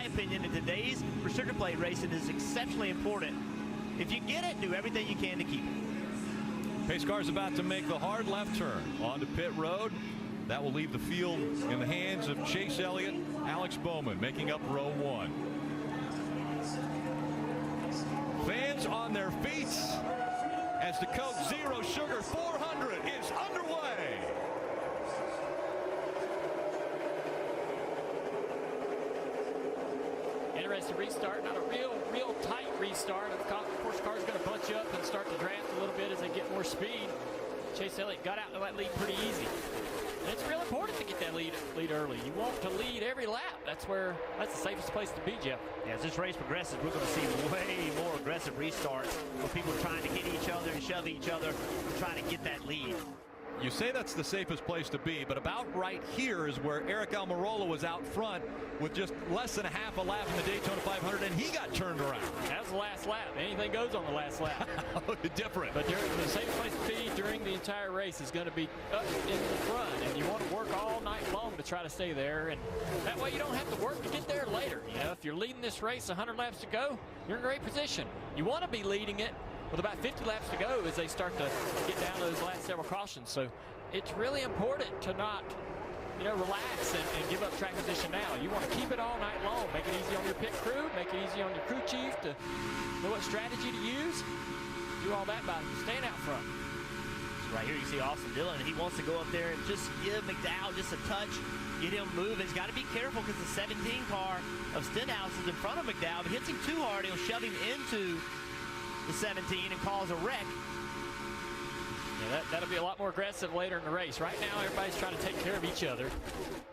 my opinion, in today's restrictor plate racing is exceptionally important. If you get it, do everything you can to keep it. Pace car's about to make the hard left turn onto pit road. That will leave the field in the hands of Chase Elliott, Alex Bowman making up row one. Fans on their feet as the Coke Zero Sugar 400 is underway. Interesting restart, not a real tight restart. Of course, the car's going to bunch up and start to draft a little bit as they get more speed. Chase Elliott got out to that lead pretty easy. And it's real important to get that lead early. You want to lead every lap. That's the safest place to be, Jeff. Yeah, as this race progresses, we're going to see way more aggressive restarts where people are trying to hit each other and shove each other and trying to get that lead. You say that's the safest place to be, but about right here is where Eric Almirola was out front with just less than a half a lap in the Daytona 500, and he got turned around. That was the last lap. Anything goes on the last lap. Different. But the safest place to be during the entire race is going to be up in the front, and you want to work all night long to try to stay there, and that way you don't have to work to get there later. You know, if you're leading this race 100 laps to go, you're in a great position. You want to be leading it with about 50 laps to go as they start to get down to those last several cautions. So it's really important to not, relax and give up track position now. You want to keep it all night long. Make it easy on your pit crew. Make it easy on your crew chief to know what strategy to use. Do all that by staying out front. So right here you see Austin Dillon. He wants to go up there and just give McDowell just a touch, get him moving. He's got to be careful because the 17 car of Stenhouse is in front of McDowell. If he hits him too hard, he'll shove him into the 17 and cause a wreck. Yeah, that'll be a lot more aggressive later in the race. Right now, everybody's trying to take care of each other.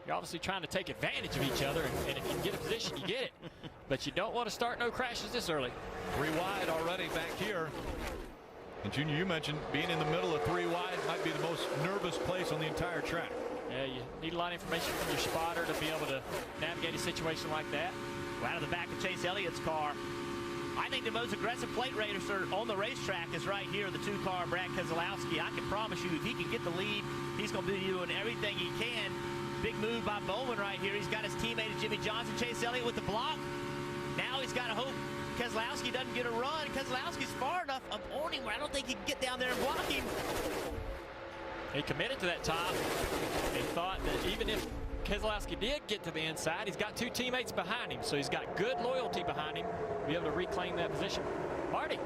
You're obviously trying to take advantage of each other, and if you can get a position, you get it. But you don't want to start no crashes this early. 3 wide already back here. And Junior, you mentioned being in the middle of 3 wide might be the most nervous place on the entire track. Yeah, you need a lot of information from your spotter to be able to navigate a situation like that. Right out of the back of Chase Elliott's car. I think the most aggressive plate racer on the racetrack is right here, the 2-car Brad Keselowski. I can promise you, if he can get the lead, he's going to be doing everything he can. Big move by Bowman right here. He's got his teammate Jimmy Johnson, Chase Elliott with the block. Now he's got to hope Keselowski doesn't get a run. Keselowski's far enough up on him where I don't think he can get down there and block him. He committed to that top and thought that even if Keselowski did get to the inside, he's got 2 teammates behind him, so he's got good loyalty behind him to be able to reclaim that position. Marty.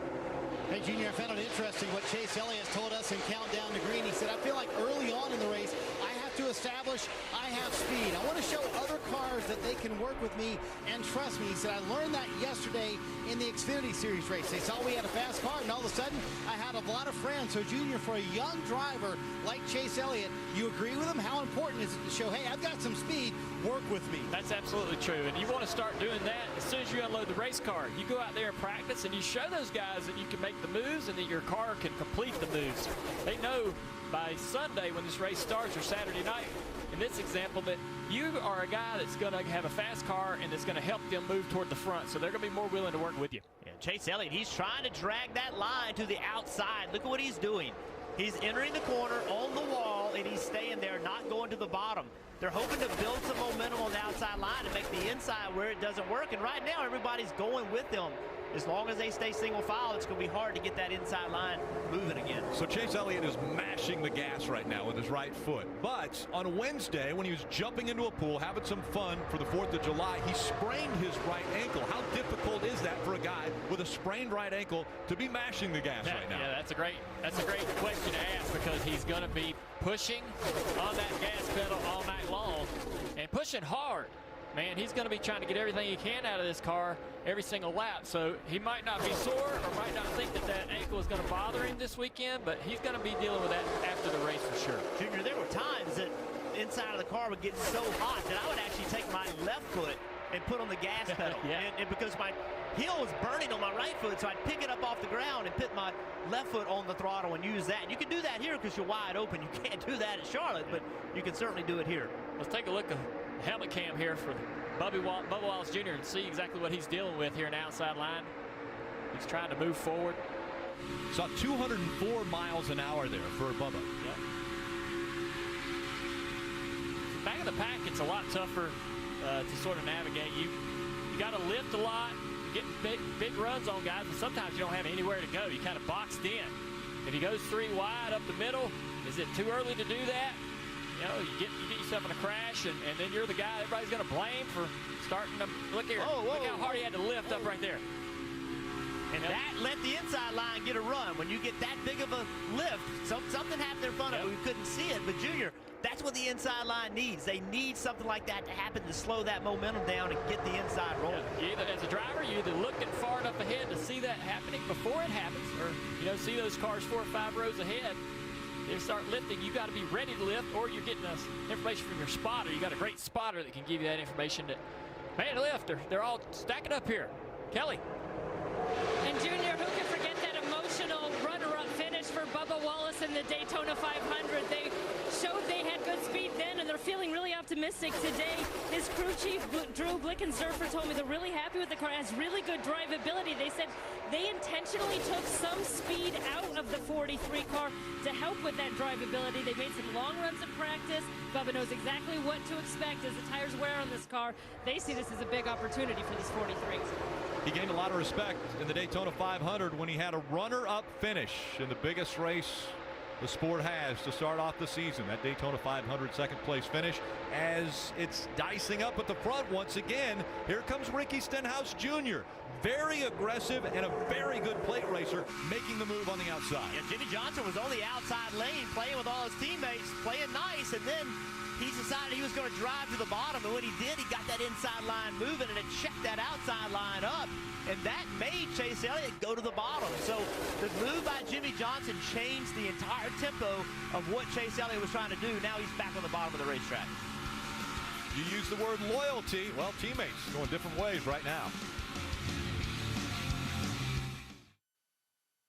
Hey, Junior, I found it interesting what Chase Elliott told us in Countdown to Green. He said, I feel like early on in the race, I have to establish I have speed. I want to show other cars that they can work with me and trust me. He said, I learned that yesterday in the Xfinity Series race. They saw we had a fast car, and all of a sudden, I had a lot of friends. So, Junior, for a young driver like Chase Elliott, you agree with him? How important is it to show, hey, I've got some speed, work with me? That's absolutely true, and you want to start doing that as soon as you unload the race car. You go out there and practice, and you show those guys that you can make the moves and that your car can complete the moves. They know by Sunday when this race starts or Saturday night, in this example, that you are a guy that's going to have a fast car and that's going to help them move toward the front, so they're going to be more willing to work with you. Yeah, Chase Elliott, he's trying to drag that line to the outside. Look at what he's doing. He's entering the corner on the wall, and he's staying there, not going to the bottom. They're hoping to build some momentum on the outside line and make the inside where it doesn't work. And right now, everybody's going with them. As long as they stay single file, it's going to be hard to get that inside line moving again. So Chase Elliott is mashing the gas right now with his right foot. But on Wednesday, when he was jumping into a pool, having some fun for the 4th of July, he sprained his right ankle. How difficult is that for a guy with a sprained right ankle to be mashing the gas right now? Yeah, that's a great question to ask, because he's going to be pushing on that gas pedal all night long and pushing hard. Man, he's going to be trying to get everything he can out of this car every single lap. So he might not be sore or might not think that ankle is going to bother him this weekend, but he's going to be dealing with that after the race for sure. Junior, there were times that inside of the car would get so hot that I would actually take my left foot and put on the gas pedal. Yeah. And because my heel was burning on my right foot, so I'd pick it up off the ground and put my left foot on the throttle and use that. And you can do that here because you're wide open. You can't do that at Charlotte, but you can certainly do it here. Let's take a look at helmet cam here for Bubba Wallace Jr. and see exactly what he's dealing with here in the outside line. He's trying to move forward. Saw 204 miles an hour there for Bubba. Yep. Back of the pack, it's a lot tougher to sort of navigate. You lift a lot, get big runs on guys, and sometimes you don't have anywhere to go. You kind of boxed in. If he goes 3 wide up the middle, is it too early to do that? You know, you get yourself in a crash, and then you're the guy everybody's going to blame for starting to look here. Whoa, whoa, look how hard he had to lift up right there. And that let the inside line get a run. When you get that big of a lift, something happened in front of it. We couldn't see it, but Junior, that's what the inside line needs. They need something like that to happen to slow that momentum down and get the inside rolling. You either, as a driver, you either look far enough ahead to see that happening before it happens, or see those cars 4 or 5 rows ahead. They start lifting, you got to be ready to lift, or you're getting this information from your spotter. You got a great spotter that can give you that information that, man, lift, they're all stacking up here. Kelly. And Junior, who can forget that emotional runner-up finish for Bubba Wallace in the Daytona 500? They showed they had good speed then, and they're feeling really optimistic today. His crew chief, Drew Blickensderfer, told me they're really happy with the car. It has really good drivability. They said they intentionally took some speed out of the 43 car to help with that drivability. They made some long runs in practice. Bubba knows exactly what to expect as the tires wear on this car. They see this as a big opportunity for this 43. He gained a lot of respect in the Daytona 500 when he had a runner-up finish in the biggest race the sport has to start off the season. That Daytona 500 second place finish. As it's dicing up at the front once again, here comes Ricky Stenhouse Jr. Very aggressive and a very good plate racer, making the move on the outside. Yeah, Jimmy Johnson was on the outside lane playing with all his teammates, playing nice, and then he decided he was going to drive to the bottom, and when he did, he got that inside line moving, and it checked that outside line up, and that made Chase Elliott go to the bottom. So the move by Jimmy Johnson changed the entire tempo of what Chase Elliott was trying to do. Now he's back on the bottom of the racetrack. You use the word loyalty. Well, teammates going different ways right now.